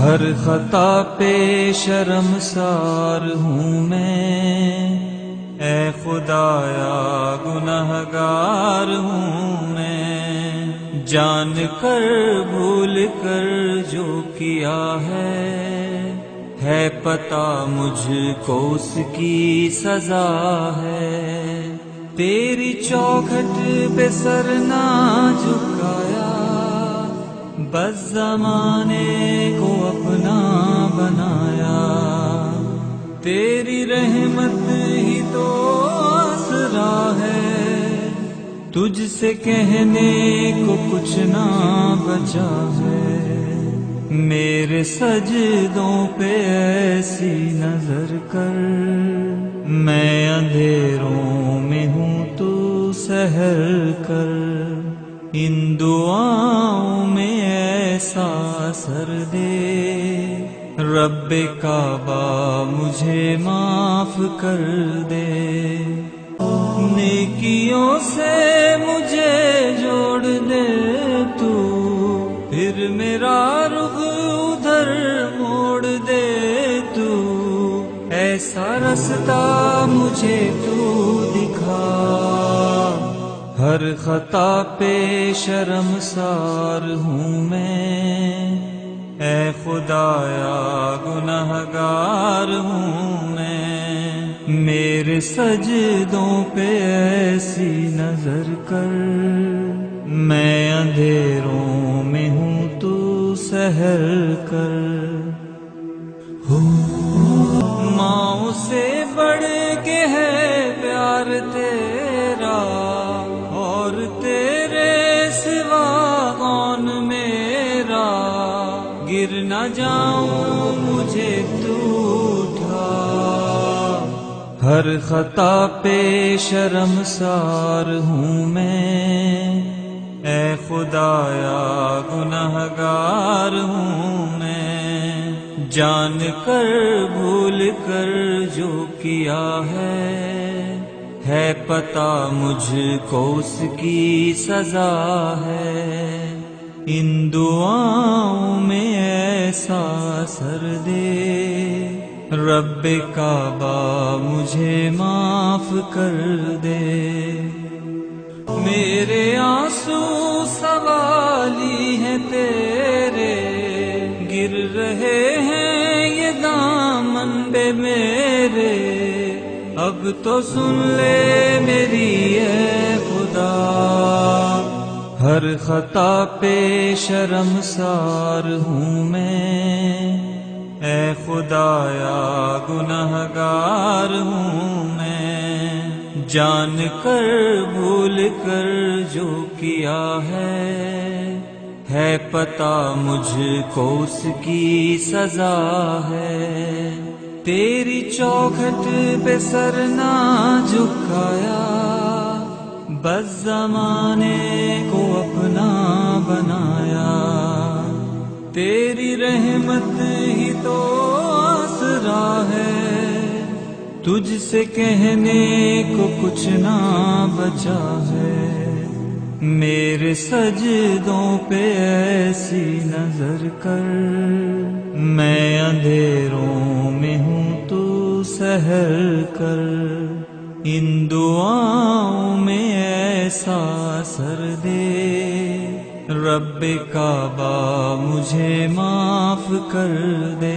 ہر خطا پہ شرمسار ہوں میں، اے خدایا گنہگار ہوں میں، جان کر بھول کر جو کیا ہے پتہ مجھ کو اس کی سزا ہے۔ تیری چوکھٹ پہ سر نہ جھکایا، بس زمانے کو اپنا بنایا، تیری رحمت ہی تو آسرا ہے، تجھ سے کہنے کو کچھ نہ بچا ہے۔ میرے سجدوں پہ ایسی نظر کر، میں اندھیروں میں ہوں تو سحر کر، ان دعاؤں میں ایسا اثر دے، رب کعبہ مجھے معاف کر دے، نیکیوں سے مجھے جوڑ دے تو، پھر میرا رخ ادھر موڑ دے تو، ایسا رستہ مجھے تو دکھا، ہر خطا پہ شرمسار ہوں میں، اے خدایا گنہگار ہوں میں، میرے سجدوں پہ ایسی نظر کر، میں اندھیروں میں ہوں تو سحر کر۔ ماں سے بڑھ کے ہے پیار تیرا، اور تیرے سوا کون میرا، گر نہ جاؤں مجھے تو اٹھا، ہر خطا پہ شرمسار ہوں میں، اے خدایا گنہگار ہوں میں، جان کر بھول کر جو کیا ہے پتہ مجھ کو اس کی سزا ہے، ان دعاؤں میں ایسا اثر دے، رب کعبہ مجھے معاف کر دے۔ میرے آنسو سوالی ہیں تیرے، گر رہے ہیں یہ دامن پہ میرے، اب تو سن لے میری اے خدا، ہر خطا پہ شرمسار ہوں میں، اے خدایا گنہگار ہوں میں، جان کر بھول کر جو کیا ہے پتہ مجھ کو اس کی سزا ہے، تیری چوکھٹ پہ سر نہ جھکایا، بس زمانے کو اپنا بنایا، تیری رحمت ہی تو آسرا ہے، تجھ سے کہنے کو کچھ نہ بچا ہے۔ میرے سجدوں پہ ایسی نظر کر، میں اندھیروں میں ہوں تو سحر کر، ان دعاؤں میں ایسا اثر دے، رب کعبہ مجھے معاف کر دے۔